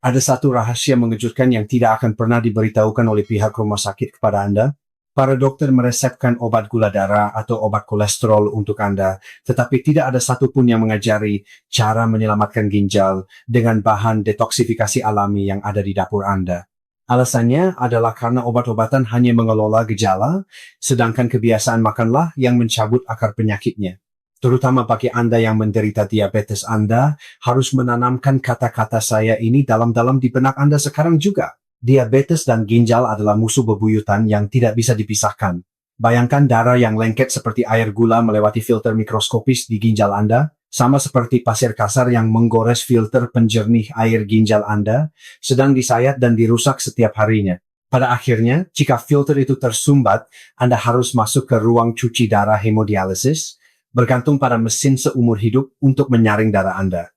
Ada satu rahasia mengejutkan yang tidak akan pernah diberitahukan oleh pihak rumah sakit kepada Anda. Para dokter meresepkan obat gula darah atau obat kolesterol untuk Anda, tetapi tidak ada satupun yang mengajari cara menyelamatkan ginjal dengan bahan detoksifikasi alami yang ada di dapur Anda. Alasannya adalah karena obat-obatan hanya mengelola gejala, sedangkan kebiasaan makanlah yang mencabut akar penyakitnya. Terutama bagi Anda yang menderita diabetes, Anda harus menanamkan kata-kata saya ini dalam-dalam di benak Anda sekarang juga. Diabetes dan ginjal adalah musuh bebuyutan yang tidak bisa dipisahkan. Bayangkan darah yang lengket seperti air gula melewati filter mikroskopis di ginjal Anda, sama seperti pasir kasar yang menggores filter penjernih air ginjal Anda, sedang disayat dan dirusak setiap harinya. Pada akhirnya, jika filter itu tersumbat, Anda harus masuk ke ruang cuci darah hemodialisis, bergantung pada mesin seumur hidup untuk menyaring darah Anda.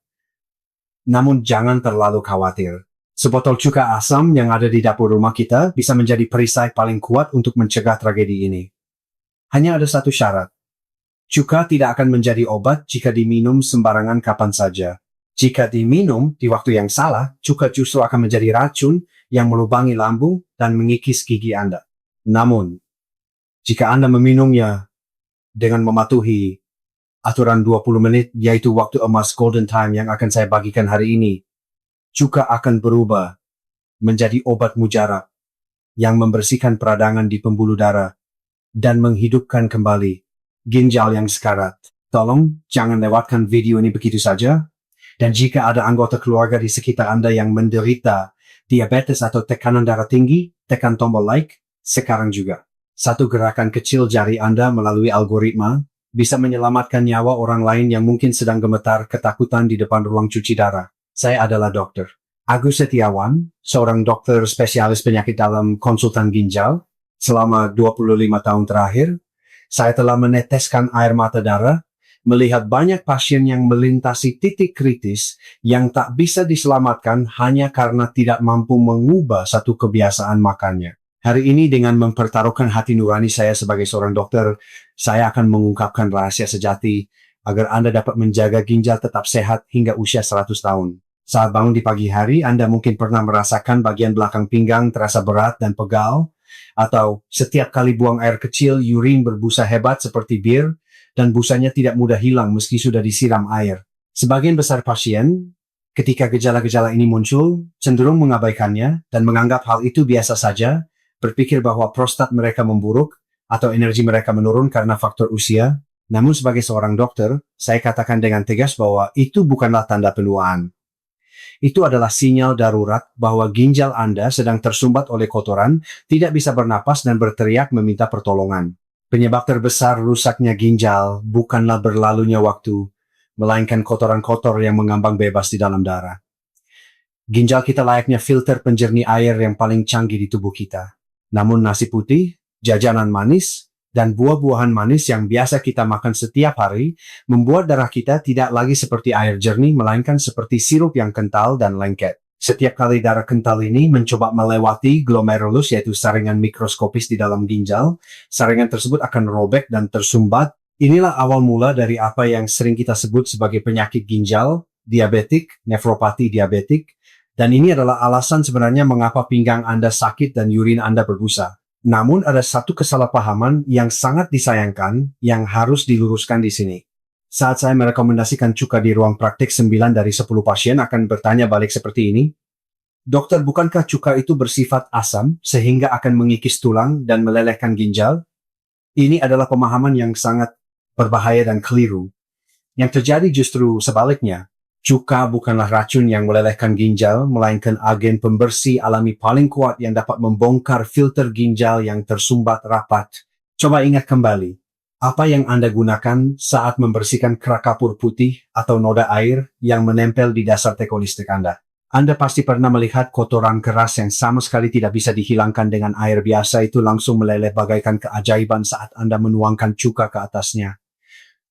Namun jangan terlalu khawatir. Sebotol cuka asam yang ada di dapur rumah kita bisa menjadi perisai paling kuat untuk mencegah tragedi ini. Hanya ada satu syarat. Cuka tidak akan menjadi obat jika diminum sembarangan kapan saja. Jika diminum di waktu yang salah, cuka justru akan menjadi racun yang melubangi lambung dan mengikis gigi Anda. Namun, jika Anda meminumnya dengan mematuhi aturan 20 menit, yaitu waktu emas golden time yang akan saya bagikan hari ini, cuka akan berubah menjadi obat mujarab yang membersihkan peradangan di pembuluh darah dan menghidupkan kembali ginjal yang sekarat. Tolong jangan lewatkan video ini begitu saja. Dan jika ada anggota keluarga di sekitar Anda yang menderita diabetes atau tekanan darah tinggi, tekan tombol like sekarang juga. Satu gerakan kecil jari Anda melalui algoritma bisa menyelamatkan nyawa orang lain yang mungkin sedang gemetar ketakutan di depan ruang cuci darah. Saya adalah Dr. Agus Setiawan, seorang dokter spesialis penyakit dalam konsultan ginjal. Selama 25 tahun terakhir, saya telah meneteskan air mata darah, melihat banyak pasien yang melintasi titik kritis yang tak bisa diselamatkan hanya karena tidak mampu mengubah satu kebiasaan makannya. Hari ini dengan mempertaruhkan hati nurani saya sebagai seorang dokter, saya akan mengungkapkan rahasia sejati agar Anda dapat menjaga ginjal tetap sehat hingga usia 100 tahun. Saat bangun di pagi hari, Anda mungkin pernah merasakan bagian belakang pinggang terasa berat dan pegal, atau setiap kali buang air kecil, urin berbusa hebat seperti bir, dan busanya tidak mudah hilang meski sudah disiram air. Sebagian besar pasien, ketika gejala-gejala ini muncul, cenderung mengabaikannya dan menganggap hal itu biasa saja, berpikir bahwa prostat mereka memburuk atau energi mereka menurun karena faktor usia. Namun sebagai seorang dokter, saya katakan dengan tegas bahwa itu bukanlah tanda penuaan. Itu adalah sinyal darurat bahwa ginjal Anda sedang tersumbat oleh kotoran, tidak bisa bernapas dan berteriak meminta pertolongan. Penyebab terbesar rusaknya ginjal bukanlah berlalunya waktu, melainkan kotoran kotor yang mengambang bebas di dalam darah. Ginjal kita layaknya filter penjernih air yang paling canggih di tubuh kita. Namun nasi putih, jajanan manis, dan buah-buahan manis yang biasa kita makan setiap hari membuat darah kita tidak lagi seperti air jernih, melainkan seperti sirup yang kental dan lengket. Setiap kali darah kental ini mencoba melewati glomerulus, yaitu saringan mikroskopis di dalam ginjal, saringan tersebut akan robek dan tersumbat. Inilah awal mula dari apa yang sering kita sebut sebagai penyakit ginjal, diabetik, nefropati diabetik, dan ini adalah alasan sebenarnya mengapa pinggang Anda sakit dan urin Anda berbusa. Namun ada satu kesalahpahaman yang sangat disayangkan yang harus diluruskan di sini. Saat saya merekomendasikan cuka di ruang praktik, 9 dari 10 pasien akan bertanya balik seperti ini. Dokter, bukankah cuka itu bersifat asam sehingga akan mengikis tulang dan melelehkan ginjal? Ini adalah pemahaman yang sangat berbahaya dan keliru. Yang terjadi justru sebaliknya. Cuka bukanlah racun yang melelehkan ginjal, melainkan agen pembersih alami paling kuat yang dapat membongkar filter ginjal yang tersumbat rapat. Coba ingat kembali, apa yang Anda gunakan saat membersihkan kerak kapur putih atau noda air yang menempel di dasar teko listrik Anda? Anda pasti pernah melihat kotoran keras yang sama sekali tidak bisa dihilangkan dengan air biasa itu langsung meleleh bagaikan keajaiban saat Anda menuangkan cuka ke atasnya.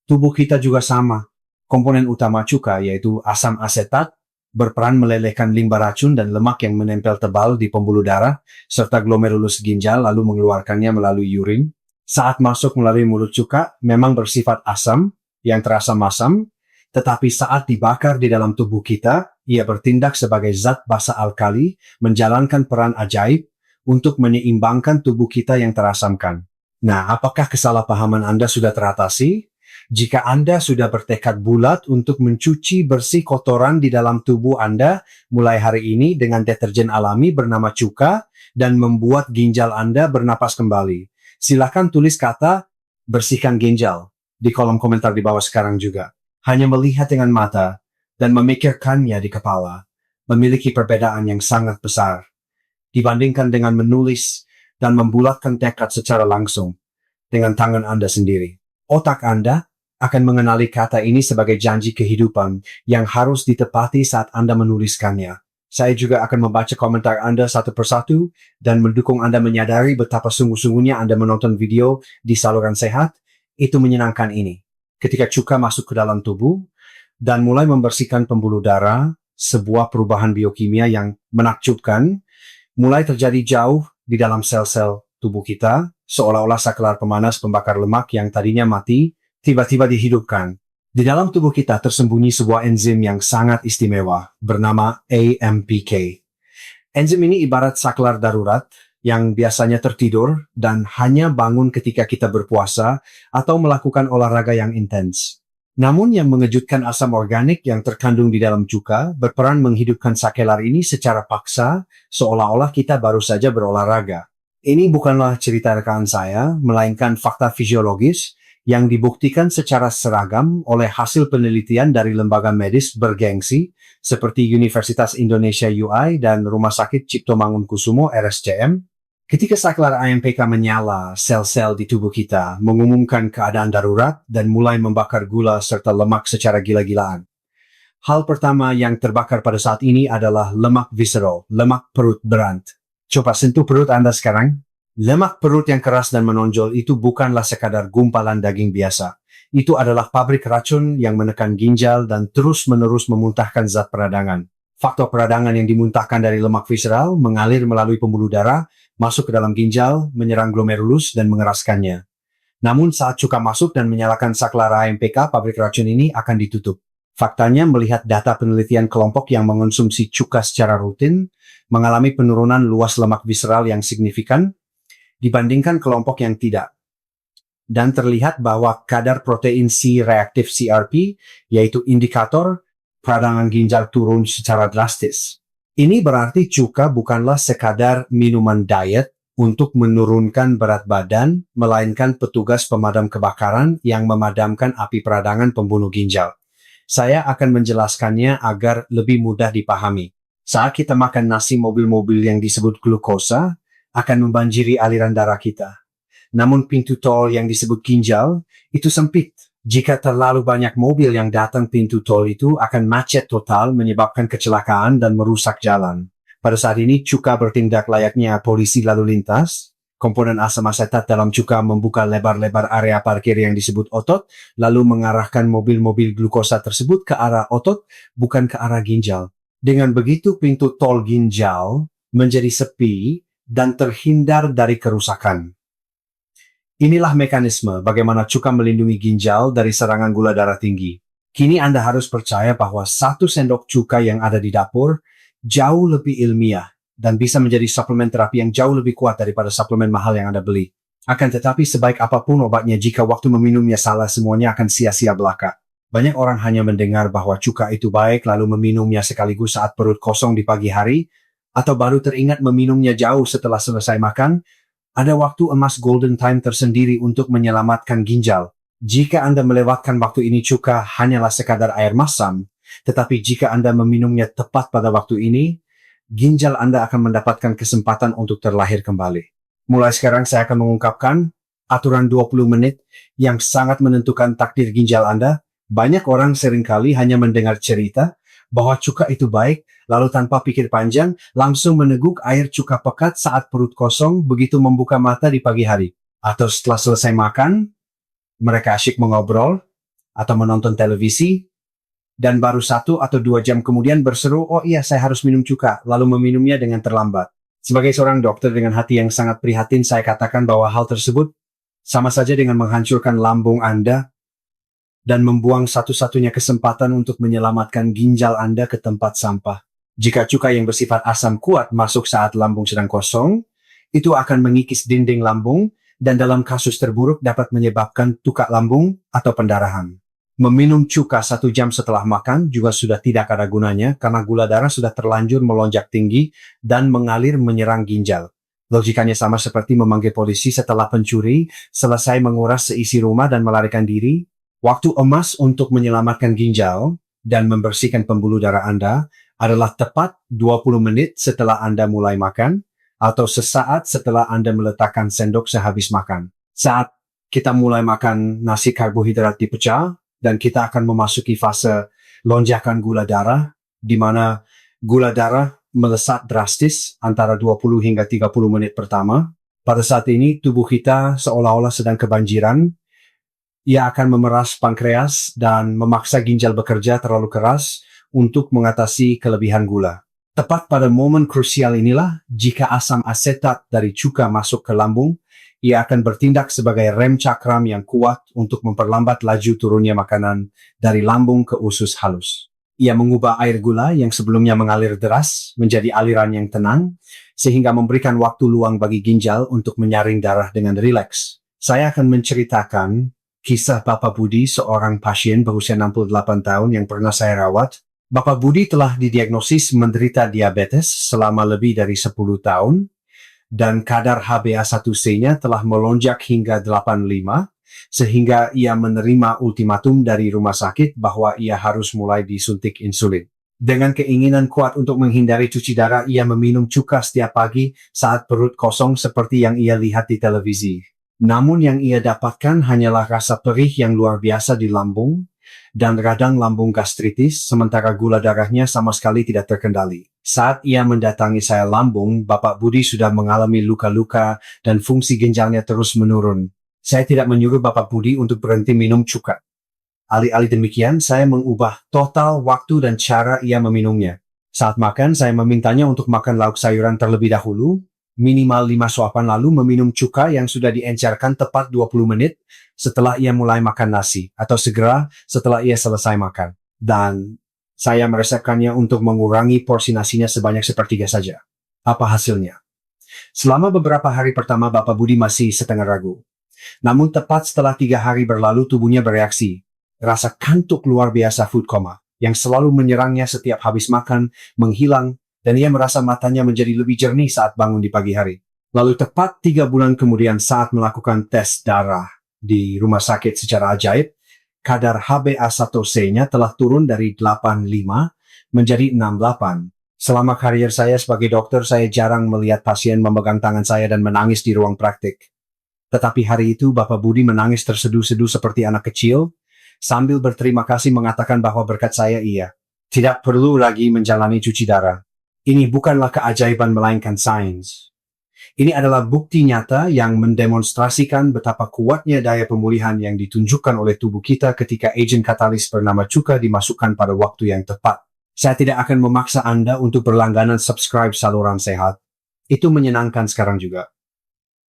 Tubuh kita juga sama. Komponen utama cuka, yaitu asam asetat, berperan melelehkan limbah racun dan lemak yang menempel tebal di pembuluh darah, serta glomerulus ginjal lalu mengeluarkannya melalui urin. Saat masuk melalui mulut cuka, memang bersifat asam, yang terasa masam, tetapi saat dibakar di dalam tubuh kita, Ia bertindak sebagai zat basa alkali, menjalankan peran ajaib untuk menyeimbangkan tubuh kita yang terasamkan. Nah, apakah kesalahpahaman Anda sudah teratasi? Jika Anda sudah bertekad bulat untuk mencuci bersih kotoran di dalam tubuh Anda mulai hari ini dengan deterjen alami bernama Cuka dan membuat ginjal Anda bernapas kembali, silakan tulis kata bersihkan ginjal di kolom komentar di bawah sekarang juga. Hanya melihat dengan mata dan memikirkannya di kepala memiliki perbedaan yang sangat besar dibandingkan dengan menulis dan membulatkan tekad secara langsung dengan tangan Anda sendiri. Otak Anda akan mengenali kata ini sebagai janji kehidupan yang harus ditepati saat Anda menuliskannya. Saya juga akan membaca komentar Anda satu persatu dan mendukung Anda menyadari betapa sungguh-sungguhnya Anda menonton video di saluran sehat. Itu menyenangkan ini. Ketika cuka masuk ke dalam tubuh dan mulai membersihkan pembuluh darah, sebuah perubahan biokimia yang menakjubkan mulai terjadi jauh di dalam sel-sel tubuh kita, seolah-olah saklar pemanas pembakar lemak yang tadinya mati tiba-tiba dihidupkan. Di dalam tubuh kita tersembunyi sebuah enzim yang sangat istimewa, bernama AMPK. Enzim ini ibarat saklar darurat yang biasanya tertidur dan hanya bangun ketika kita berpuasa atau melakukan olahraga yang intens. Namun yang mengejutkan, asam organik yang terkandung di dalam cuka berperan menghidupkan saklar ini secara paksa, seolah-olah kita baru saja berolahraga. Ini bukanlah cerita rekan saya, melainkan fakta fisiologis yang dibuktikan secara seragam oleh hasil penelitian dari lembaga medis bergengsi seperti Universitas Indonesia UI dan Rumah Sakit Cipto Mangunkusumo RSCM. Ketika saklar AMPK menyala, sel-sel di tubuh kita mengumumkan keadaan darurat dan mulai membakar gula serta lemak secara gila-gilaan. Hal pertama yang terbakar pada saat ini adalah lemak visceral, lemak perut berat. Coba sentuh perut Anda sekarang. Lemak perut yang keras dan menonjol itu bukanlah sekadar gumpalan daging biasa. Itu adalah pabrik racun yang menekan ginjal dan terus-menerus memuntahkan zat peradangan. Faktor peradangan yang dimuntahkan dari lemak visceral mengalir melalui pembuluh darah, masuk ke dalam ginjal, menyerang glomerulus dan mengeraskannya. Namun saat cuka masuk dan menyalakan saklar AMPK, pabrik racun ini akan ditutup. Faktanya, melihat data penelitian kelompok yang mengonsumsi cuka secara rutin, mengalami penurunan luas lemak visceral yang signifikan, dibandingkan kelompok yang tidak. Dan terlihat bahwa kadar protein C reaktif CRP, yaitu indikator peradangan ginjal turun secara drastis. Ini berarti cuka bukanlah sekadar minuman diet untuk menurunkan berat badan, melainkan petugas pemadam kebakaran yang memadamkan api peradangan pembunuh ginjal. Saya akan menjelaskannya agar lebih mudah dipahami. Saat kita makan nasi, mobil-mobil yang disebut glukosa akan membanjiri aliran darah kita. Namun pintu tol yang disebut ginjal itu sempit. Jika terlalu banyak mobil yang datang, pintu tol itu akan macet total, menyebabkan kecelakaan dan merusak jalan. Pada saat ini cuka bertindak layaknya polisi lalu lintas. Komponen asam asetat dalam cuka membuka lebar-lebar area parkir yang disebut otot, lalu mengarahkan mobil-mobil glukosa tersebut ke arah otot, bukan ke arah ginjal. Dengan begitu, pintu tol ginjal menjadi sepi dan terhindar dari kerusakan. Inilah mekanisme bagaimana cuka melindungi ginjal dari serangan gula darah tinggi. Kini Anda harus percaya bahwa 1 sendok cuka yang ada di dapur jauh lebih ilmiah dan bisa menjadi suplemen terapi yang jauh lebih kuat daripada suplemen mahal yang Anda beli. Akan tetapi sebaik apapun obatnya, jika waktu meminumnya salah, semuanya akan sia-sia belaka. Banyak orang hanya mendengar bahwa cuka itu baik lalu meminumnya sekaligus saat perut kosong di pagi hari, atau baru teringat meminumnya jauh setelah selesai makan. Ada waktu emas golden time tersendiri untuk menyelamatkan ginjal. Jika Anda melewatkan waktu ini, cuka hanyalah sekadar air masam. Tetapi jika Anda meminumnya tepat pada waktu ini, ginjal Anda akan mendapatkan kesempatan untuk terlahir kembali. Mulai sekarang saya akan mengungkapkan aturan 20 menit yang sangat menentukan takdir ginjal Anda. Banyak orang seringkali hanya mendengar cerita bahwa cuka itu baik, lalu tanpa pikir panjang, langsung meneguk air cuka pekat saat perut kosong begitu membuka mata di pagi hari. Atau setelah selesai makan, mereka asyik mengobrol atau menonton televisi, dan baru 1 atau 2 jam kemudian berseru, "Oh iya, saya harus minum cuka," lalu meminumnya dengan terlambat. Sebagai seorang dokter dengan hati yang sangat prihatin, saya katakan bahwa hal tersebut sama saja dengan menghancurkan lambung Anda dan membuang satu-satunya kesempatan untuk menyelamatkan ginjal Anda ke tempat sampah. Jika cuka yang bersifat asam kuat masuk saat lambung sedang kosong, itu akan mengikis dinding lambung dan dalam kasus terburuk dapat menyebabkan tukak lambung atau pendarahan. Meminum cuka 1 jam setelah makan juga sudah tidak ada gunanya karena gula darah sudah terlanjur melonjak tinggi dan mengalir menyerang ginjal. Logikanya sama seperti memanggil polisi setelah pencuri selesai menguras seisi rumah dan melarikan diri. Waktu emas untuk menyelamatkan ginjal dan membersihkan pembuluh darah Anda adalah tepat 20 menit setelah Anda mulai makan atau sesaat setelah Anda meletakkan sendok sehabis makan. Saat kita mulai makan nasi karbohidrat dipecah dan kita akan memasuki fase lonjakan gula darah di mana gula darah melesat drastis antara 20 hingga 30 menit pertama. Pada saat ini tubuh kita seolah-olah sedang kebanjiran. Ia akan memeras pankreas dan memaksa ginjal bekerja terlalu keras untuk mengatasi kelebihan gula. Tepat pada momen krusial inilah, jika asam asetat dari cuka masuk ke lambung, ia akan bertindak sebagai rem cakram yang kuat untuk memperlambat laju turunnya makanan dari lambung ke usus halus. Ia mengubah air gula yang sebelumnya mengalir deras menjadi aliran yang tenang, sehingga memberikan waktu luang bagi ginjal untuk menyaring darah dengan rileks. Saya akan menceritakan kisah Bapak Budi, seorang pasien berusia 68 tahun yang pernah saya rawat. Bapak Budi telah didiagnosis menderita diabetes selama lebih dari 10 tahun, dan kadar HbA1c-nya telah melonjak hingga 85, sehingga ia menerima ultimatum dari rumah sakit bahwa ia harus mulai disuntik insulin. Dengan keinginan kuat untuk menghindari cuci darah, ia meminum cuka setiap pagi saat perut kosong seperti yang ia lihat di televisi. Namun yang ia dapatkan hanyalah rasa perih yang luar biasa di lambung dan radang lambung gastritis, sementara gula darahnya sama sekali tidak terkendali. Saat ia mendatangi saya lambung, Bapak Budi sudah mengalami luka-luka dan fungsi ginjalnya terus menurun. Saya tidak menyuruh Bapak Budi untuk berhenti minum cuka. Alih-alih demikian, saya mengubah total waktu dan cara ia meminumnya. Saat makan, saya memintanya untuk makan lauk sayuran terlebih dahulu, minimal 5 suapan, lalu meminum cuka yang sudah diencerkan tepat 20 menit setelah ia mulai makan nasi, atau segera setelah ia selesai makan. Dan saya meresepkannya untuk mengurangi porsi nasinya sebanyak sepertiga saja. Apa hasilnya? Selama beberapa hari pertama Bapak Budi masih setengah ragu. Namun tepat setelah 3 hari berlalu tubuhnya bereaksi. Rasa kantuk luar biasa food coma yang selalu menyerangnya setiap habis makan menghilang, dan ia merasa matanya menjadi lebih jernih saat bangun di pagi hari. Lalu tepat 3 bulan kemudian saat melakukan tes darah di rumah sakit secara ajaib, kadar HbA1c-nya telah turun dari 85 menjadi 68. Selama karier saya sebagai dokter, saya jarang melihat pasien memegang tangan saya dan menangis di ruang praktik. Tetapi hari itu Bapak Budi menangis terseduh-seduh seperti anak kecil, sambil berterima kasih mengatakan bahwa berkat saya ia tidak perlu lagi menjalani cuci darah. Ini bukanlah keajaiban melainkan sains. Ini adalah bukti nyata yang mendemonstrasikan betapa kuatnya daya pemulihan yang ditunjukkan oleh tubuh kita ketika agen katalis bernama cuka dimasukkan pada waktu yang tepat. Saya tidak akan memaksa Anda untuk berlangganan subscribe saluran sehat. Itu menyenangkan sekarang juga.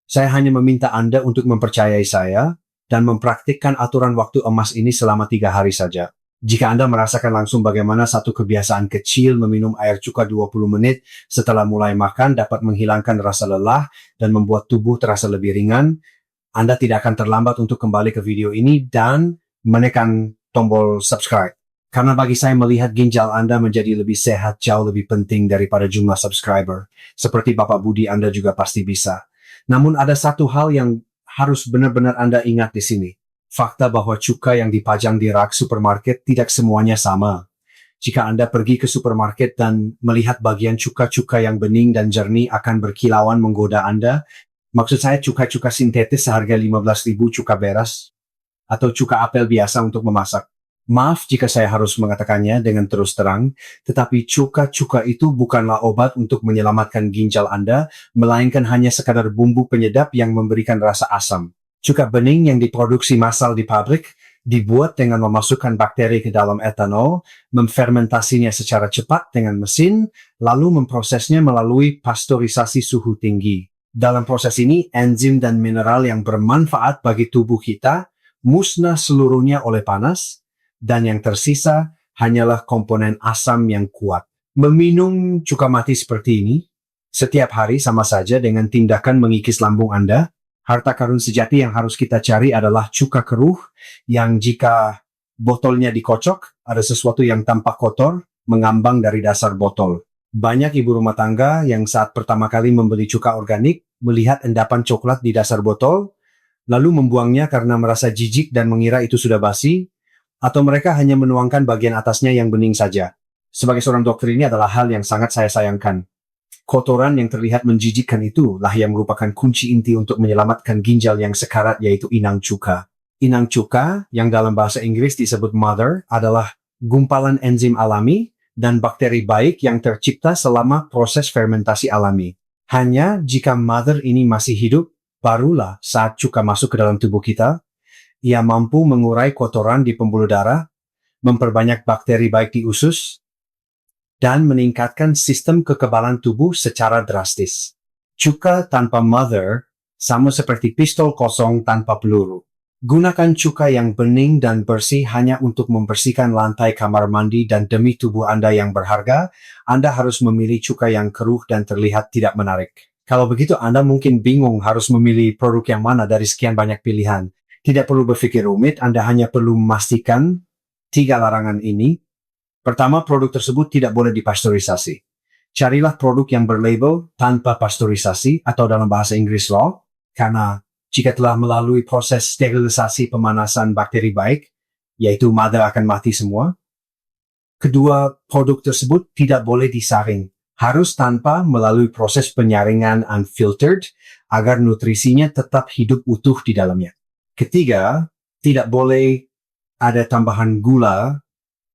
Saya hanya meminta Anda untuk mempercayai saya dan mempraktikkan aturan waktu emas ini selama 3 hari saja. Jika Anda merasakan langsung bagaimana satu kebiasaan kecil meminum air cuka 20 menit setelah mulai makan dapat menghilangkan rasa lelah dan membuat tubuh terasa lebih ringan, Anda tidak akan terlambat untuk kembali ke video ini dan menekan tombol subscribe. Karena bagi saya melihat ginjal Anda menjadi lebih sehat jauh lebih penting daripada jumlah subscriber. Seperti Bapak Budi, Anda juga pasti bisa. Namun ada satu hal yang harus benar-benar Anda ingat di sini. Fakta bahwa cuka yang dipajang di rak supermarket tidak semuanya sama. Jika Anda pergi ke supermarket dan melihat bagian cuka-cuka yang bening dan jernih akan berkilauan menggoda Anda, maksud saya cuka-cuka sintetis seharga 15.000 cuka beras, atau cuka apel biasa untuk memasak. Maaf jika saya harus mengatakannya dengan terus terang, tetapi cuka-cuka itu bukanlah obat untuk menyelamatkan ginjal Anda, melainkan hanya sekadar bumbu penyedap yang memberikan rasa asam. Cuka bening yang diproduksi massal di pabrik dibuat dengan memasukkan bakteri ke dalam etanol, memfermentasinya secara cepat dengan mesin, lalu memprosesnya melalui pasteurisasi suhu tinggi. Dalam proses ini, enzim dan mineral yang bermanfaat bagi tubuh kita musnah seluruhnya oleh panas, dan yang tersisa hanyalah komponen asam yang kuat. Meminum cuka mati seperti ini setiap hari sama saja dengan tindakan mengikis lambung Anda. Harta karun sejati yang harus kita cari adalah cuka keruh yang jika botolnya dikocok, ada sesuatu yang tampak kotor mengambang dari dasar botol. Banyak ibu rumah tangga yang saat pertama kali membeli cuka organik melihat endapan coklat di dasar botol, lalu membuangnya karena merasa jijik dan mengira itu sudah basi, atau mereka hanya menuangkan bagian atasnya yang bening saja. Sebagai seorang dokter, ini adalah hal yang sangat saya sayangkan. Kotoran yang terlihat menjijikkan itulah yang merupakan kunci inti untuk menyelamatkan ginjal yang sekarat, yaitu inang cuka. Inang cuka, yang dalam bahasa Inggris disebut mother, adalah gumpalan enzim alami dan bakteri baik yang tercipta selama proses fermentasi alami. Hanya jika mother ini masih hidup, barulah saat cuka masuk ke dalam tubuh kita, ia mampu mengurai kotoran di pembuluh darah, memperbanyak bakteri baik di usus, dan meningkatkan sistem kekebalan tubuh secara drastis. Cuka tanpa mother sama seperti pistol kosong tanpa peluru. Gunakan cuka yang bening dan bersih hanya untuk membersihkan lantai kamar mandi, dan demi tubuh Anda yang berharga, Anda harus memilih cuka yang keruh dan terlihat tidak menarik. Kalau begitu Anda mungkin bingung harus memilih produk yang mana dari sekian banyak pilihan. Tidak perlu berpikir rumit, Anda hanya perlu memastikan 3 larangan ini. Pertama, produk tersebut tidak boleh dipasteurisasi. Carilah produk yang berlabel tanpa pasteurisasi atau dalam bahasa Inggris raw, karena jika telah melalui proses sterilisasi pemanasan bakteri baik, yaitu mother akan mati semua. Kedua, produk tersebut tidak boleh disaring. Harus tanpa melalui proses penyaringan unfiltered agar nutrisinya tetap hidup utuh di dalamnya. Ketiga, tidak boleh ada tambahan gula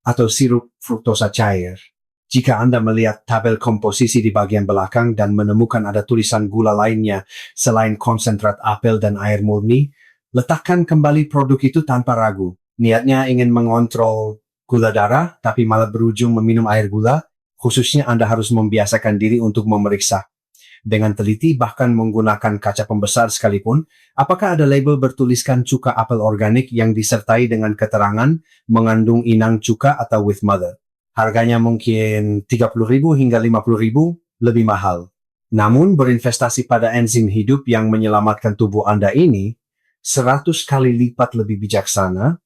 atau sirup fruktosa cair. Jika Anda melihat tabel komposisi di bagian belakang dan menemukan ada tulisan gula lainnya selain konsentrat apel dan air murni, letakkan kembali produk itu tanpa ragu. Niatnya ingin mengontrol gula darah, tapi malah berujung meminum air gula. Khususnya Anda harus membiasakan diri untuk memeriksa dengan teliti, bahkan menggunakan kaca pembesar sekalipun, apakah ada label bertuliskan cuka apel organik yang disertai dengan keterangan mengandung inang cuka atau with mother. Harganya mungkin 30.000 hingga 50.000, lebih mahal. Namun berinvestasi pada enzim hidup yang menyelamatkan tubuh Anda ini 100 kali lipat lebih bijaksana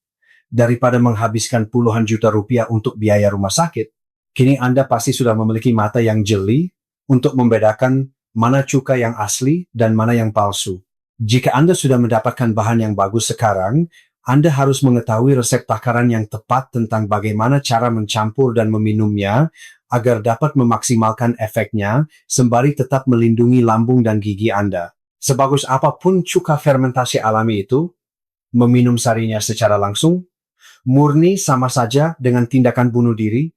daripada menghabiskan puluhan juta rupiah untuk biaya rumah sakit. Kini Anda pasti sudah memiliki mata yang jeli untuk membedakan mana cuka yang asli dan mana yang palsu. Jika Anda sudah mendapatkan bahan yang bagus sekarang, Anda harus mengetahui resep takaran yang tepat tentang bagaimana cara mencampur dan meminumnya agar dapat memaksimalkan efeknya sembari tetap melindungi lambung dan gigi Anda. Sebagus apapun cuka fermentasi alami itu, meminum sarinya secara langsung, murni sama saja dengan tindakan bunuh diri,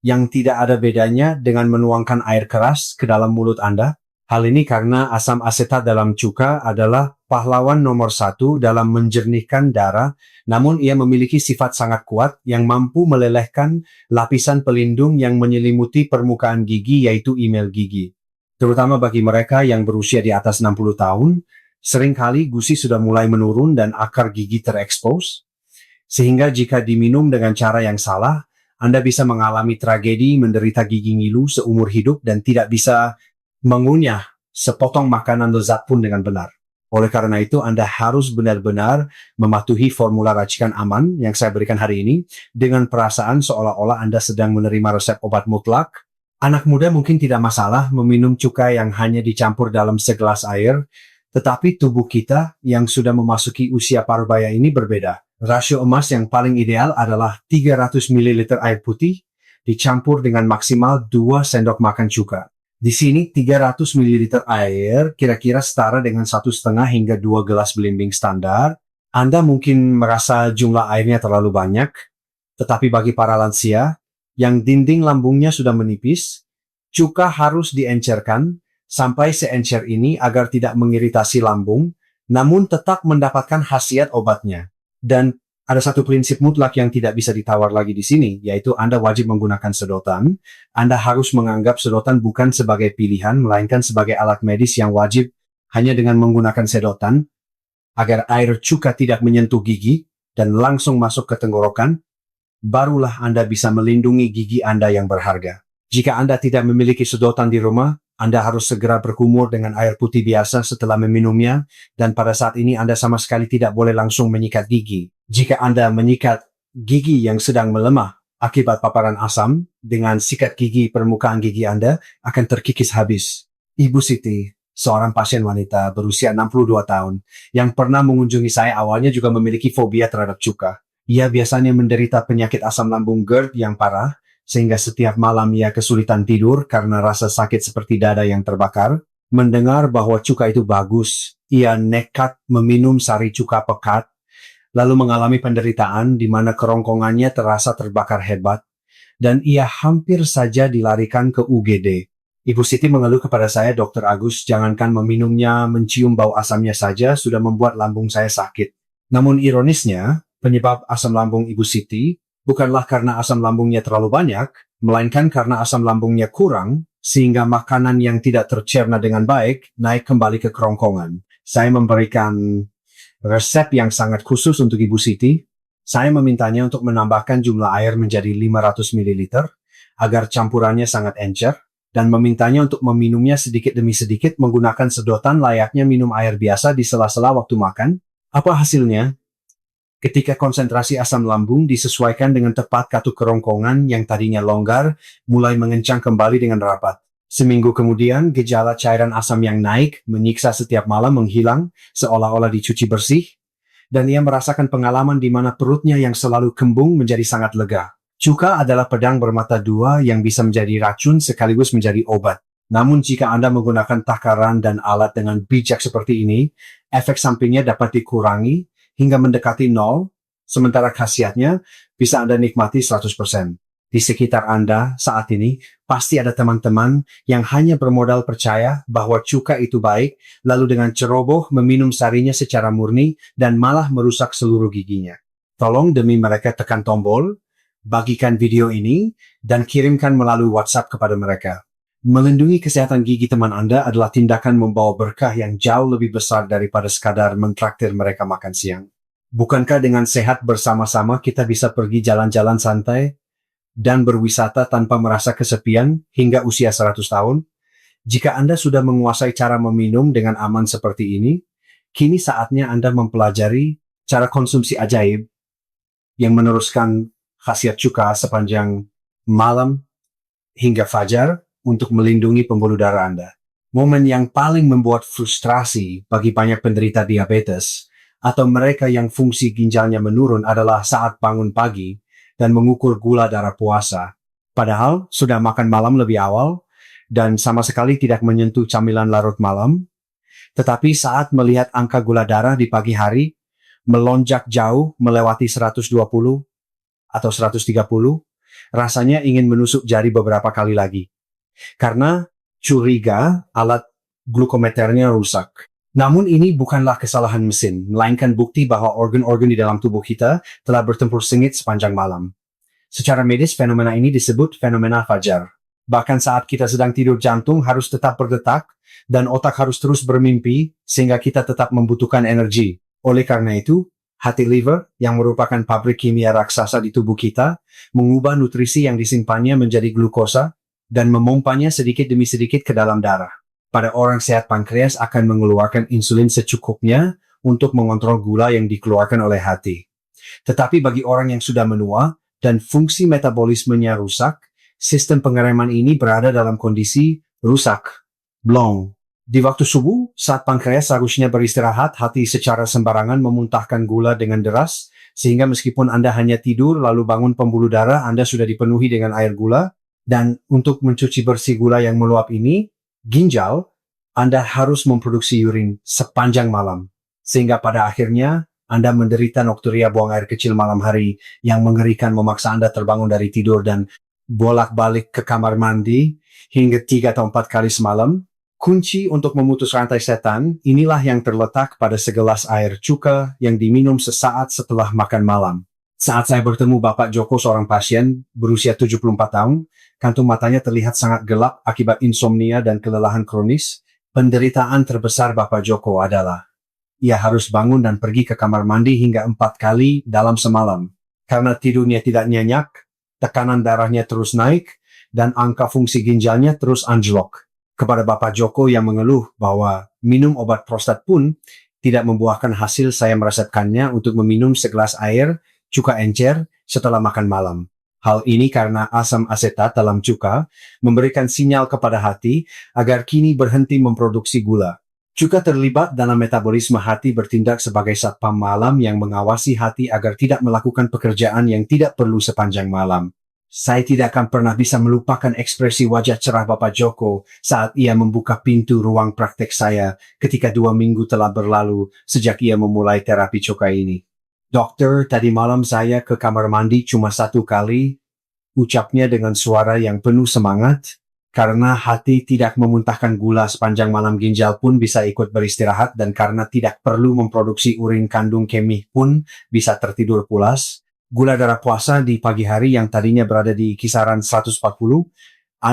yang tidak ada bedanya dengan menuangkan air keras ke dalam mulut Anda. Hal ini karena asam asetat dalam cuka adalah pahlawan nomor 1 dalam menjernihkan darah, namun ia memiliki sifat sangat kuat yang mampu melelehkan lapisan pelindung yang menyelimuti permukaan gigi, yaitu email gigi. Terutama bagi mereka yang berusia di atas 60 tahun, seringkali gusi sudah mulai menurun dan akar gigi terekspos, sehingga jika diminum dengan cara yang salah, Anda bisa mengalami tragedi menderita gigi ngilu seumur hidup dan tidak bisa mengunyah sepotong makanan lezat pun dengan benar. Oleh karena itu, Anda harus benar-benar mematuhi formula racikan aman yang saya berikan hari ini dengan perasaan seolah-olah Anda sedang menerima resep obat mutlak. Anak muda mungkin tidak masalah meminum cuka yang hanya dicampur dalam segelas air, tetapi tubuh kita yang sudah memasuki usia parubaya ini berbeda. Rasio emas yang paling ideal adalah 300 ml air putih dicampur dengan maksimal 2 sendok makan cuka. Di sini 300 ml air kira-kira setara dengan 1,5 hingga 2 gelas belimbing standar. Anda mungkin merasa jumlah airnya terlalu banyak, tetapi bagi para lansia yang dinding lambungnya sudah menipis, cuka harus diencerkan sampai seencer ini agar tidak mengiritasi lambung, namun tetap mendapatkan khasiat obatnya. Dan ada satu prinsip mutlak yang tidak bisa ditawar lagi di sini, yaitu Anda wajib menggunakan sedotan. Anda harus menganggap sedotan bukan sebagai pilihan, melainkan sebagai alat medis yang wajib. Hanya dengan menggunakan sedotan, agar air cuka tidak menyentuh gigi dan langsung masuk ke tenggorokan, barulah Anda bisa melindungi gigi Anda yang berharga. Jika Anda tidak memiliki sedotan di rumah, Anda harus segera berkumur dengan air putih biasa setelah meminumnya, dan pada saat ini Anda sama sekali tidak boleh langsung menyikat gigi. Jika Anda menyikat gigi yang sedang melemah akibat paparan asam, dengan sikat gigi permukaan gigi Anda akan terkikis habis. Ibu Siti, seorang pasien wanita berusia 62 tahun, yang pernah mengunjungi saya awalnya juga memiliki fobia terhadap cuka. Ia biasanya menderita penyakit asam lambung GERD yang parah, sehingga setiap malam ia kesulitan tidur karena rasa sakit seperti dada yang terbakar. Mendengar bahwa cuka itu bagus, ia nekat meminum sari cuka pekat, lalu mengalami penderitaan di mana kerongkongannya terasa terbakar hebat, dan ia hampir saja dilarikan ke UGD. Ibu Siti mengeluh kepada saya, Dr. Agus, jangankan meminumnya, mencium bau asamnya saja sudah membuat lambung saya sakit. Namun ironisnya, penyebab asam lambung Ibu Siti bukanlah karena asam lambungnya terlalu banyak, melainkan karena asam lambungnya kurang, sehingga makanan yang tidak tercerna dengan baik naik kembali ke kerongkongan. Saya memberikan resep yang sangat khusus untuk Ibu Siti. Saya memintanya untuk menambahkan jumlah air menjadi 500 ml agar campurannya sangat encer, dan memintanya untuk meminumnya sedikit demi sedikit menggunakan sedotan layaknya minum air biasa di sela-sela waktu makan. Apa hasilnya? Ketika konsentrasi asam lambung disesuaikan dengan tepat katup kerongkongan yang tadinya longgar, mulai mengencang kembali dengan rapat. Seminggu kemudian, gejala cairan asam yang naik, menyiksa setiap malam menghilang, seolah-olah dicuci bersih, dan ia merasakan pengalaman di mana perutnya yang selalu kembung menjadi sangat lega. Cuka adalah pedang bermata dua yang bisa menjadi racun sekaligus menjadi obat. Namun jika Anda menggunakan takaran dan alat dengan bijak seperti ini, efek sampingnya dapat dikurangi hingga mendekati nol, sementara khasiatnya bisa Anda nikmati 100%. Di sekitar Anda saat ini, pasti ada teman-teman yang hanya bermodal percaya bahwa cuka itu baik, lalu dengan ceroboh meminum sarinya secara murni dan malah merusak seluruh giginya. Tolong demi mereka tekan tombol, bagikan video ini, dan kirimkan melalui WhatsApp kepada mereka. Melindungi kesehatan gigi teman Anda adalah tindakan membawa berkah yang jauh lebih besar daripada sekadar mentraktir mereka makan siang. Bukankah dengan sehat bersama-sama kita bisa pergi jalan-jalan santai dan berwisata tanpa merasa kesepian hingga usia 100 tahun? Jika Anda sudah menguasai cara meminum dengan aman seperti ini, kini saatnya Anda mempelajari cara konsumsi ajaib yang meneruskan khasiat cuka sepanjang malam hingga fajar untuk melindungi pembuluh darah Anda. Momen yang paling membuat frustrasi bagi banyak penderita diabetes atau mereka yang fungsi ginjalnya menurun adalah saat bangun pagi dan mengukur gula darah puasa. Padahal sudah makan malam lebih awal dan sama sekali tidak menyentuh camilan larut malam. Tetapi saat melihat angka gula darah di pagi hari melonjak jauh melewati 120 atau 130, rasanya ingin menusuk jari beberapa kali lagi. Karena curiga alat glukometernya rusak. Namun ini bukanlah kesalahan mesin, melainkan bukti bahwa organ-organ di dalam tubuh kita telah bertempur sengit sepanjang malam. Secara medis, fenomena ini disebut fenomena fajar. Bahkan saat kita sedang tidur, jantung harus tetap berdetak dan otak harus terus bermimpi sehingga kita tetap membutuhkan energi. Oleh karena itu, hati liver yang merupakan pabrik kimia raksasa di tubuh kita mengubah nutrisi yang disimpannya menjadi glukosa dan memompanya sedikit demi sedikit ke dalam darah. Pada orang sehat, pankreas akan mengeluarkan insulin secukupnya untuk mengontrol gula yang dikeluarkan oleh hati. Tetapi bagi orang yang sudah menua dan fungsi metabolismenya rusak, sistem pengereman ini berada dalam kondisi rusak, blong. Di waktu subuh, saat pankreas seharusnya beristirahat, hati secara sembarangan memuntahkan gula dengan deras, sehingga meskipun Anda hanya tidur lalu bangun pembuluh darah Anda sudah dipenuhi dengan air gula, dan untuk mencuci bersih gula yang meluap ini, ginjal, Anda harus memproduksi urin sepanjang malam. Sehingga pada akhirnya, Anda menderita nokturia buang air kecil malam hari yang mengerikan memaksa Anda terbangun dari tidur dan bolak-balik ke kamar mandi hingga 3 atau 4 kali semalam. Kunci untuk memutus rantai setan inilah yang terletak pada segelas air cuka yang diminum sesaat setelah makan malam. Saat saya bertemu Bapak Joko, seorang pasien berusia 74 tahun, kantung matanya terlihat sangat gelap akibat insomnia dan kelelahan kronis. Penderitaan terbesar Bapak Joko adalah Ia harus bangun dan pergi ke kamar mandi hingga 4 kali dalam semalam. Karena tidurnya tidak nyenyak, tekanan darahnya terus naik, dan angka fungsi ginjalnya terus anjlok. Kepada Bapak Joko yang mengeluh bahwa minum obat prostat pun tidak membuahkan hasil, saya meresepkannya untuk meminum segelas air cuka encer setelah makan malam. Hal ini karena asam asetat dalam cuka memberikan sinyal kepada hati agar kini berhenti memproduksi gula. Cuka terlibat dalam metabolisme hati, bertindak sebagai satpam malam yang mengawasi hati agar tidak melakukan pekerjaan yang tidak perlu sepanjang malam. Saya tidak akan pernah bisa melupakan ekspresi wajah cerah Bapak Joko saat ia membuka pintu ruang praktek saya ketika 2 minggu telah berlalu sejak ia memulai terapi cuka ini. Dokter, tadi malam saya ke kamar mandi cuma 1 kali, ucapnya dengan suara yang penuh semangat. Karena hati tidak memuntahkan gula sepanjang malam, ginjal pun bisa ikut beristirahat, dan karena tidak perlu memproduksi urin kandung kemih pun bisa tertidur pulas. Gula darah puasa di pagi hari yang tadinya berada di kisaran 140,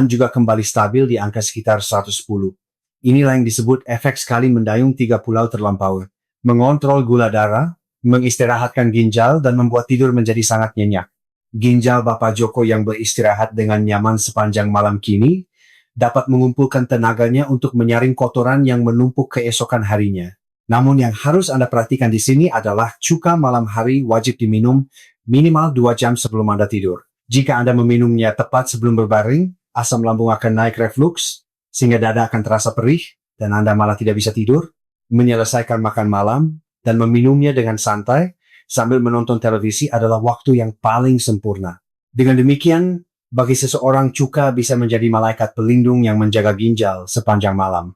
juga kembali stabil di angka sekitar 110. Inilah yang disebut efek sekali mendayung 3 pulau terlampau. Mengontrol gula darah, mengistirahatkan ginjal, dan membuat tidur menjadi sangat nyenyak. Ginjal Bapak Joko yang beristirahat dengan nyaman sepanjang malam kini dapat mengumpulkan tenaganya untuk menyaring kotoran yang menumpuk keesokan harinya. Namun yang harus Anda perhatikan di sini adalah cuka malam hari wajib diminum minimal 2 jam sebelum Anda tidur. Jika Anda meminumnya tepat sebelum berbaring, asam lambung akan naik refluks, sehingga dada akan terasa perih, dan Anda malah tidak bisa tidur. Menyelesaikan makan malam dan meminumnya dengan santai sambil menonton televisi adalah waktu yang paling sempurna. Dengan demikian, bagi seseorang cuka bisa menjadi malaikat pelindung yang menjaga ginjal sepanjang malam.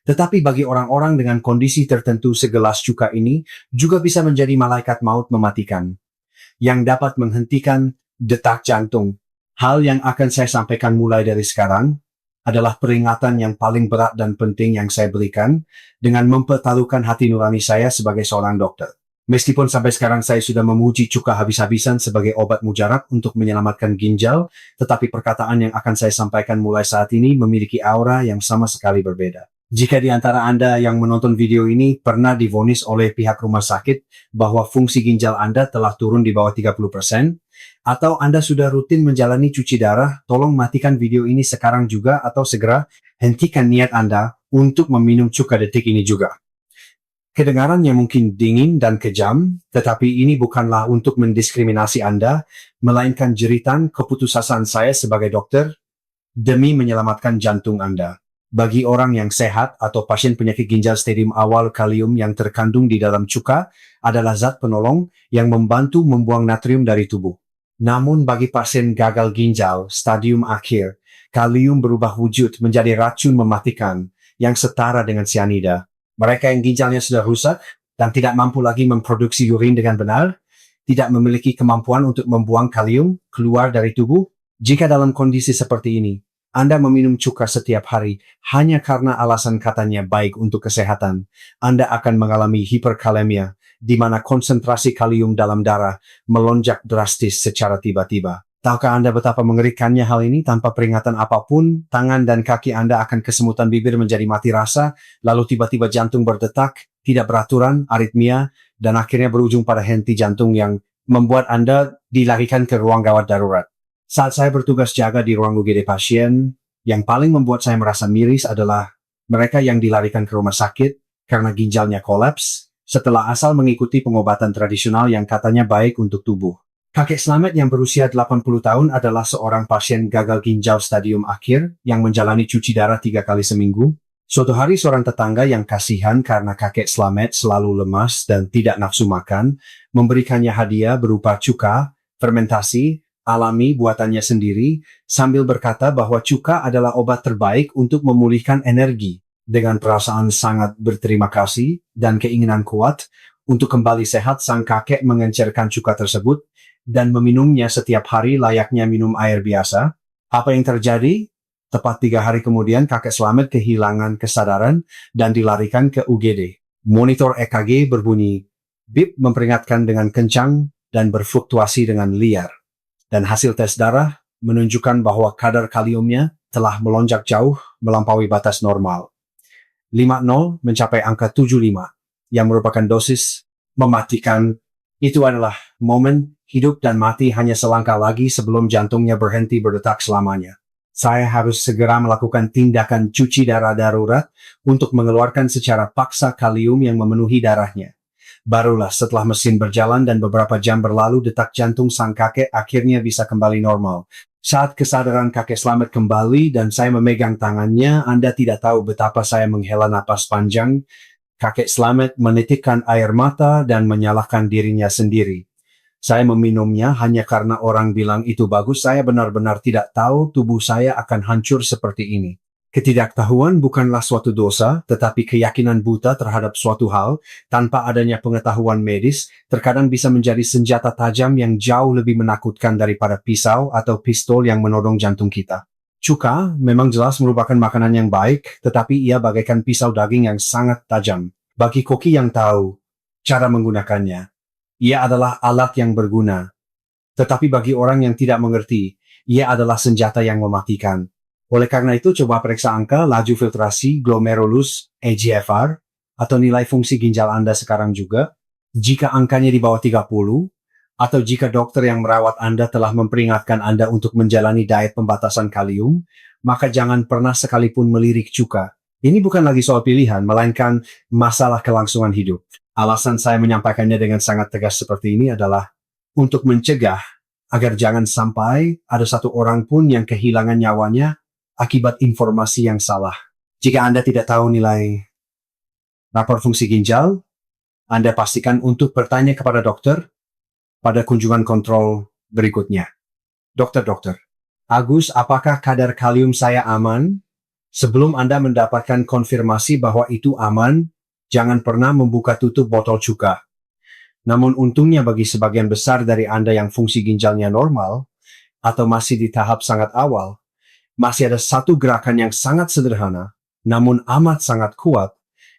Tetapi bagi orang-orang dengan kondisi tertentu, segelas cuka ini juga bisa menjadi malaikat maut mematikan, yang dapat menghentikan detak jantung. Hal yang akan saya sampaikan mulai dari sekarang adalah peringatan yang paling berat dan penting yang saya berikan dengan mempertaruhkan hati nurani saya sebagai seorang dokter. Meskipun sampai sekarang saya sudah memuji cuka habis-habisan sebagai obat mujarab untuk menyelamatkan ginjal, tetapi perkataan yang akan saya sampaikan mulai saat ini memiliki aura yang sama sekali berbeda. Jika di antara Anda yang menonton video ini pernah divonis oleh pihak rumah sakit bahwa fungsi ginjal Anda telah turun di bawah 30%, atau Anda sudah rutin menjalani cuci darah, tolong matikan video ini sekarang juga atau segera hentikan niat Anda untuk meminum cuka detik ini juga. Kedengarannya mungkin dingin dan kejam, tetapi ini bukanlah untuk mendiskriminasi Anda, melainkan jeritan keputusasaan saya sebagai dokter demi menyelamatkan jantung Anda. Bagi orang yang sehat atau pasien penyakit ginjal stadium awal, kalium yang terkandung di dalam cuka adalah zat penolong yang membantu membuang natrium dari tubuh. Namun bagi pasien gagal ginjal stadium akhir, kalium berubah wujud menjadi racun mematikan yang setara dengan sianida. Mereka yang ginjalnya sudah rusak dan tidak mampu lagi memproduksi urin dengan benar, tidak memiliki kemampuan untuk membuang kalium keluar dari tubuh. Jika dalam kondisi seperti ini, Anda meminum cuka setiap hari hanya karena alasan katanya baik untuk kesehatan, Anda akan mengalami hiperkalemia, di mana konsentrasi kalium dalam darah melonjak drastis secara tiba-tiba. Tahukah Anda betapa mengerikannya hal ini? Tanpa peringatan apapun, tangan dan kaki Anda akan kesemutan, bibir menjadi mati rasa, lalu tiba-tiba jantung berdetak, tidak beraturan, aritmia, dan akhirnya berujung pada henti jantung yang membuat Anda dilarikan ke ruang gawat darurat. Saat saya bertugas jaga di ruang UGD pasien, yang paling membuat saya merasa miris adalah mereka yang dilarikan ke rumah sakit karena ginjalnya kolaps setelah asal mengikuti pengobatan tradisional yang katanya baik untuk tubuh. Kakek Slamet yang berusia 80 tahun adalah seorang pasien gagal ginjal stadium akhir yang menjalani cuci darah 3 kali seminggu. Suatu hari seorang tetangga yang kasihan karena kakek Slamet selalu lemas dan tidak nafsu makan, memberikannya hadiah berupa cuka, fermentasi, alami buatannya sendiri, sambil berkata bahwa cuka adalah obat terbaik untuk memulihkan energi. Dengan perasaan sangat berterima kasih dan keinginan kuat untuk kembali sehat, sang kakek mengencerkan cuka tersebut dan meminumnya setiap hari layaknya minum air biasa. Apa yang terjadi? Tepat 3 hari kemudian kakek Slamet kehilangan kesadaran dan dilarikan ke UGD. Monitor EKG berbunyi bip memperingatkan dengan kencang dan berfluktuasi dengan liar. Dan hasil tes darah menunjukkan bahwa kadar kaliumnya telah melonjak jauh melampaui batas normal. 50 mencapai angka 75. yang merupakan dosis mematikan. Itu adalah momen hidup dan mati hanya selangkah lagi sebelum jantungnya berhenti berdetak selamanya. Saya harus segera melakukan tindakan cuci darah darurat untuk mengeluarkan secara paksa kalium yang memenuhi darahnya. Barulah setelah mesin berjalan dan beberapa jam berlalu, detak jantung sang kakek akhirnya bisa kembali normal. Saat kesadaran kakek Slamet kembali dan saya memegang tangannya, Anda tidak tahu betapa saya menghela napas panjang. Kakek Slamet menitikkan air mata dan menyalahkan dirinya sendiri. Saya meminumnya hanya karena orang bilang itu bagus. Saya benar-benar tidak tahu tubuh saya akan hancur seperti ini. Ketidaktahuan bukanlah suatu dosa, tetapi keyakinan buta terhadap suatu hal tanpa adanya pengetahuan medis terkadang bisa menjadi senjata tajam yang jauh lebih menakutkan daripada pisau atau pistol yang menodong jantung kita. Cuka memang jelas merupakan makanan yang baik, tetapi ia bagaikan pisau daging yang sangat tajam. Bagi koki yang tahu cara menggunakannya, ia adalah alat yang berguna. Tetapi bagi orang yang tidak mengerti, ia adalah senjata yang mematikan. Oleh karena itu, coba periksa angka laju filtrasi glomerulus EGFR atau nilai fungsi ginjal Anda sekarang juga. Jika angkanya di bawah 30, atau jika dokter yang merawat Anda telah memperingatkan Anda untuk menjalani diet pembatasan kalium, maka jangan pernah sekalipun melirik cuka. Ini bukan lagi soal pilihan, melainkan masalah kelangsungan hidup. Alasan saya menyampaikannya dengan sangat tegas seperti ini adalah untuk mencegah agar jangan sampai ada satu orang pun yang kehilangan nyawanya akibat informasi yang salah. Jika Anda tidak tahu nilai rapor fungsi ginjal, Anda pastikan untuk bertanya kepada dokter pada kunjungan kontrol berikutnya. Dokter, Agus, apakah kadar kalium saya aman? Sebelum Anda mendapatkan konfirmasi bahwa itu aman, jangan pernah membuka tutup botol cuka. Namun untungnya bagi sebagian besar dari Anda yang fungsi ginjalnya normal, atau masih di tahap sangat awal, masih ada satu gerakan yang sangat sederhana, namun amat sangat kuat,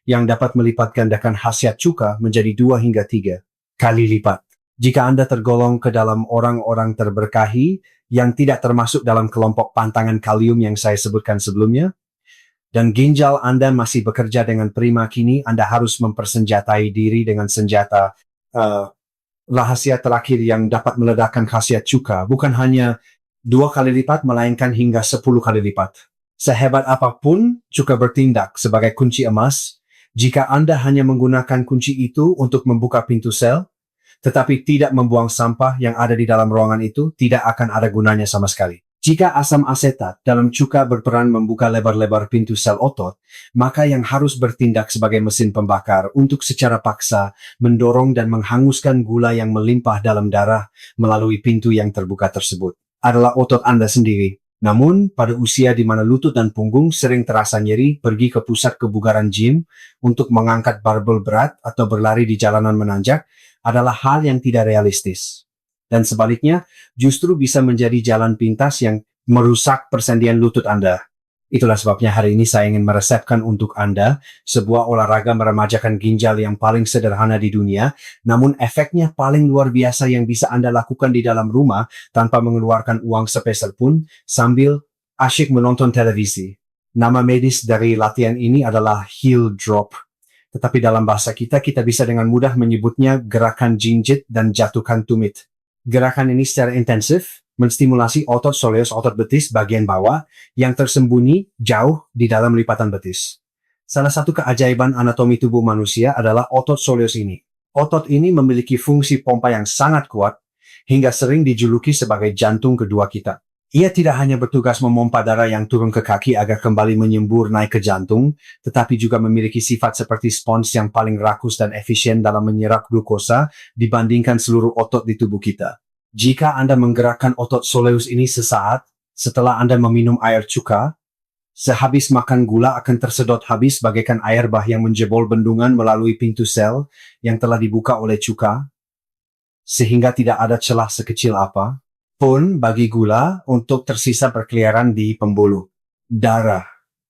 yang dapat melipat gandakan khasiat cuka menjadi 2 hingga 3 kali lipat. Jika Anda tergolong ke dalam orang-orang terberkahi yang tidak termasuk dalam kelompok pantangan kalium yang saya sebutkan sebelumnya, dan ginjal Anda masih bekerja dengan prima, kini Anda harus mempersenjatai diri dengan senjata rahasia terakhir yang dapat meledakkan khasiat cuka, bukan hanya 2 kali lipat, melainkan hingga 10 kali lipat. Sehebat apapun cuka bertindak sebagai kunci emas, jika Anda hanya menggunakan kunci itu untuk membuka pintu sel, tetapi tidak membuang sampah yang ada di dalam ruangan itu, tidak akan ada gunanya sama sekali. Jika asam asetat dalam cuka berperan membuka lebar-lebar pintu sel otot, maka yang harus bertindak sebagai mesin pembakar untuk secara paksa mendorong dan menghanguskan gula yang melimpah dalam darah melalui pintu yang terbuka tersebut adalah otot Anda sendiri. Namun, pada usia di mana lutut dan punggung sering terasa nyeri, pergi ke pusat kebugaran gym untuk mengangkat barbel berat atau berlari di jalanan menanjak adalah hal yang tidak realistis. Dan sebaliknya, justru bisa menjadi jalan pintas yang merusak persendian lutut Anda. Itulah sebabnya hari ini saya ingin meresepkan untuk Anda sebuah olahraga meremajakan ginjal yang paling sederhana di dunia, namun efeknya paling luar biasa yang bisa Anda lakukan di dalam rumah tanpa mengeluarkan uang sepeser pun sambil asyik menonton televisi. Nama medis dari latihan ini adalah heel drop. Tetapi dalam bahasa kita bisa dengan mudah menyebutnya gerakan jinjit dan jatuhkan tumit. Gerakan ini secara intensif menstimulasi otot soleus otot betis bagian bawah yang tersembunyi jauh di dalam lipatan betis. Salah satu keajaiban anatomi tubuh manusia adalah otot soleus ini. Otot ini memiliki fungsi pompa yang sangat kuat hingga sering dijuluki sebagai jantung kedua kita. Ia tidak hanya bertugas memompa darah yang turun ke kaki agar kembali menyembur naik ke jantung, tetapi juga memiliki sifat seperti spons yang paling rakus dan efisien dalam menyerap glukosa dibandingkan seluruh otot di tubuh kita. Jika Anda menggerakkan otot soleus ini sesaat setelah Anda meminum air cuka, sehabis makan gula akan tersedot habis bagaikan air bah yang menjebol bendungan melalui pintu sel yang telah dibuka oleh cuka, sehingga tidak ada celah sekecil apa pun bagi gula untuk tersisa berkeliaran di pembuluh darah.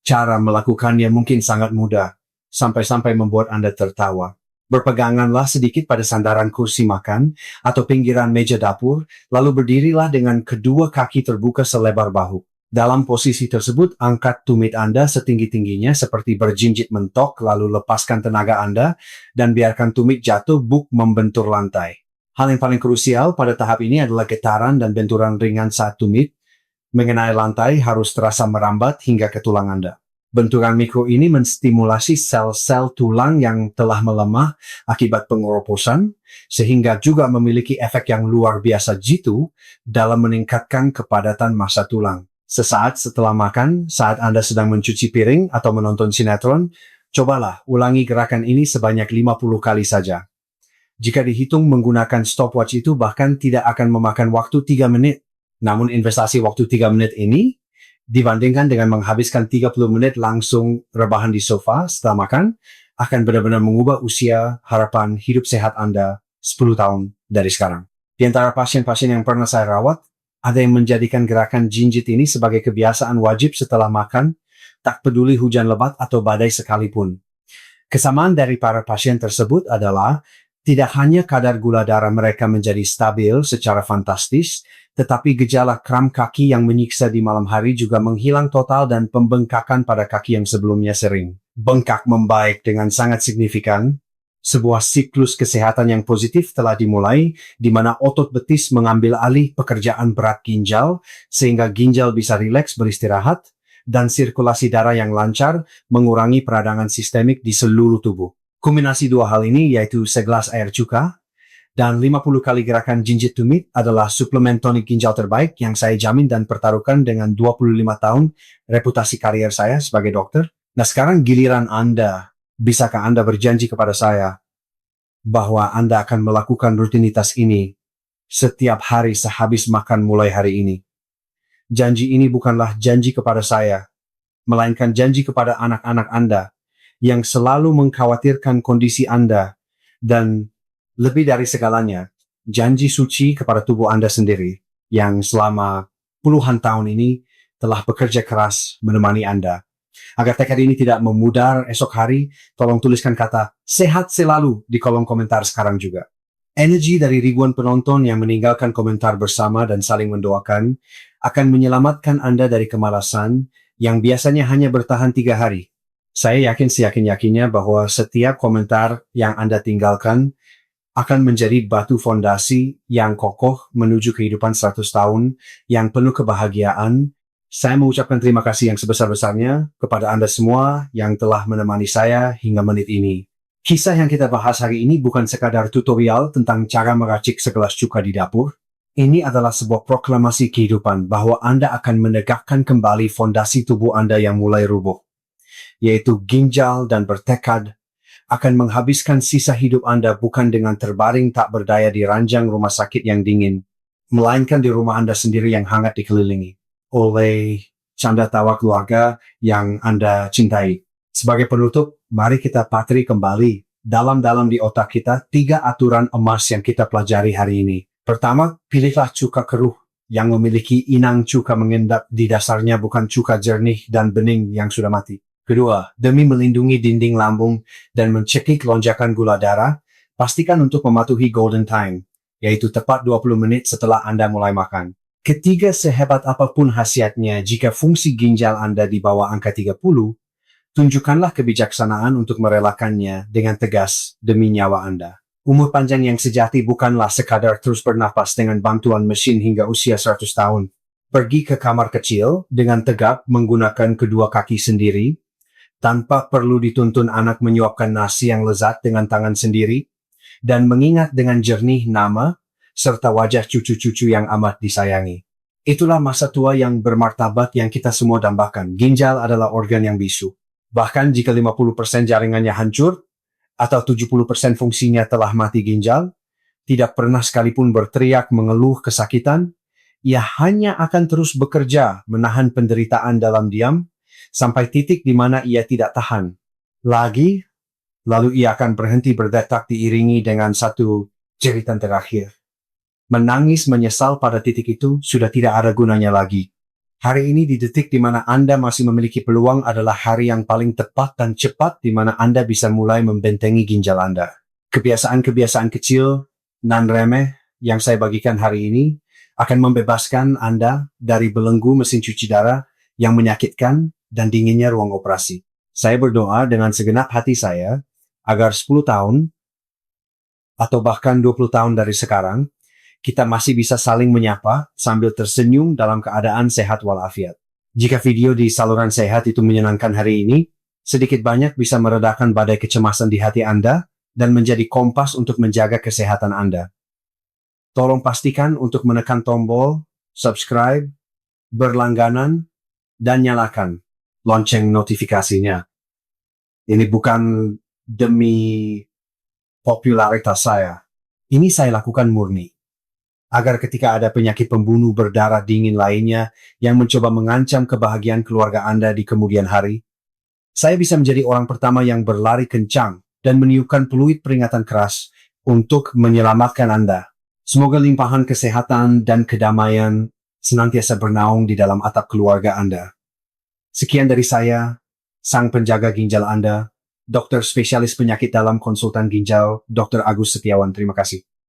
Cara melakukannya mungkin sangat mudah, sampai-sampai membuat Anda tertawa. Berpeganganlah sedikit pada sandaran kursi makan atau pinggiran meja dapur, lalu berdirilah dengan kedua kaki terbuka selebar bahu. Dalam posisi tersebut, angkat tumit Anda setinggi-tingginya seperti berjinjit mentok, lalu lepaskan tenaga Anda dan biarkan tumit jatuh buk membentur lantai. Hal yang paling krusial pada tahap ini adalah getaran dan benturan ringan saat tumit mengenai lantai harus terasa merambat hingga ke tulang Anda. Benturan mikro ini menstimulasi sel-sel tulang yang telah melemah akibat pengeroposan, sehingga juga memiliki efek yang luar biasa jitu dalam meningkatkan kepadatan massa tulang. Sesaat setelah makan, saat Anda sedang mencuci piring atau menonton sinetron, cobalah ulangi gerakan ini sebanyak 50 kali saja. Jika dihitung menggunakan stopwatch itu bahkan tidak akan memakan waktu 3 menit. Namun investasi waktu 3 menit ini dibandingkan dengan menghabiskan 30 menit langsung rebahan di sofa setelah makan, akan benar-benar mengubah usia harapan hidup sehat Anda 10 tahun dari sekarang. Di antara pasien-pasien yang pernah saya rawat, ada yang menjadikan gerakan jinjit ini sebagai kebiasaan wajib setelah makan, tak peduli hujan lebat atau badai sekalipun. Kesamaan dari para pasien tersebut adalah tidak hanya kadar gula darah mereka menjadi stabil secara fantastis, tetapi gejala kram kaki yang menyiksa di malam hari juga menghilang total dan pembengkakan pada kaki yang sebelumnya sering bengkak membaik dengan sangat signifikan. Sebuah siklus kesehatan yang positif telah dimulai, di mana otot betis mengambil alih pekerjaan berat ginjal, sehingga ginjal bisa rileks beristirahat, dan sirkulasi darah yang lancar mengurangi peradangan sistemik di seluruh tubuh. Kombinasi dua hal ini, yaitu segelas air cuka dan 50 kali gerakan jinjit tumit, adalah suplemen tonik ginjal terbaik yang saya jamin dan pertaruhkan dengan 25 tahun reputasi karier saya sebagai dokter. Nah, sekarang giliran Anda. Bisakah Anda berjanji kepada saya bahwa Anda akan melakukan rutinitas ini setiap hari sehabis makan mulai hari ini? Janji ini bukanlah janji kepada saya, melainkan janji kepada anak-anak Anda yang selalu mengkhawatirkan kondisi Anda, dan lebih dari segalanya, janji suci kepada tubuh Anda sendiri yang selama puluhan tahun ini telah bekerja keras menemani Anda. Agar tekad ini tidak memudar esok hari, tolong tuliskan kata sehat selalu di kolom komentar sekarang juga. Energi dari ribuan penonton yang meninggalkan komentar bersama dan saling mendoakan akan menyelamatkan Anda dari kemalasan yang biasanya hanya bertahan 3 hari. Saya yakin seyakin-yakinnya bahwa setiap komentar yang Anda tinggalkan akan menjadi batu fondasi yang kokoh menuju kehidupan 100 tahun yang penuh kebahagiaan. Saya mengucapkan terima kasih yang sebesar-besarnya kepada Anda semua yang telah menemani saya hingga menit ini. Kisah yang kita bahas hari ini bukan sekadar tutorial tentang cara meracik segelas cuka di dapur. Ini adalah sebuah proklamasi kehidupan bahwa Anda akan menegakkan kembali fondasi tubuh Anda yang mulai rubuh, yaitu ginjal, dan bertekad akan menghabiskan sisa hidup Anda bukan dengan terbaring tak berdaya di ranjang rumah sakit yang dingin, melainkan di rumah Anda sendiri yang hangat dikelilingi oleh canda tawa keluarga yang Anda cintai. Sebagai penutup, mari kita patri kembali dalam-dalam di otak kita 3 aturan emas yang kita pelajari hari ini. Pertama, pilihlah cuka keruh yang memiliki inang cuka mengendap di dasarnya, bukan cuka jernih dan bening yang sudah mati. Kedua, demi melindungi dinding lambung dan mencekik lonjakan gula darah, pastikan untuk mematuhi golden time, yaitu tepat 20 menit setelah Anda mulai makan. Ketiga, sehebat apapun khasiatnya, jika fungsi ginjal Anda di bawah angka 30, tunjukkanlah kebijaksanaan untuk merelakannya dengan tegas demi nyawa Anda. Umur panjang yang sejati bukanlah sekadar terus bernapas dengan bantuan mesin hingga usia 100 tahun. Pergi ke kamar kecil dengan tegap menggunakan kedua kaki sendiri, tanpa perlu dituntun anak menyuapkan nasi yang lezat dengan tangan sendiri, dan mengingat dengan jernih nama serta wajah cucu-cucu yang amat disayangi. Itulah masa tua yang bermartabat yang kita semua dambakan. Ginjal adalah organ yang bisu. Bahkan jika 50% jaringannya hancur, atau 70% fungsinya telah mati ginjal, tidak pernah sekalipun berteriak mengeluh kesakitan, ia hanya akan terus bekerja menahan penderitaan dalam diam, sampai titik di mana ia tidak tahan lagi, lalu ia akan berhenti berdetak diiringi dengan satu jeritan terakhir. Menangis menyesal pada titik itu sudah tidak ada gunanya lagi. Hari ini di detik di mana Anda masih memiliki peluang adalah hari yang paling tepat dan cepat di mana Anda bisa mulai membentengi ginjal Anda. Kebiasaan-kebiasaan kecil, non remeh yang saya bagikan hari ini akan membebaskan Anda dari belenggu mesin cuci darah yang menyakitkan dan dinginnya ruang operasi. Saya berdoa dengan segenap hati saya agar 10 tahun atau bahkan 20 tahun dari sekarang, kita masih bisa saling menyapa sambil tersenyum dalam keadaan sehat walafiat. Jika video di saluran sehat itu menyenangkan hari ini, sedikit banyak bisa meredakan badai kecemasan di hati Anda dan menjadi kompas untuk menjaga kesehatan Anda. Tolong pastikan untuk menekan tombol subscribe, berlangganan, dan nyalakan lonceng notifikasinya. Ini bukan demi popularitas saya. Ini saya lakukan murni agar ketika ada penyakit pembunuh berdarah dingin lainnya yang mencoba mengancam kebahagiaan keluarga Anda di kemudian hari, saya bisa menjadi orang pertama yang berlari kencang dan meniupkan peluit peringatan keras untuk menyelamatkan Anda. Semoga limpahan kesehatan dan kedamaian senantiasa bernaung di dalam atap keluarga Anda. Sekian dari saya, sang penjaga ginjal Anda, dokter spesialis penyakit dalam konsultan ginjal, Dr. Agus Setiawan. Terima kasih.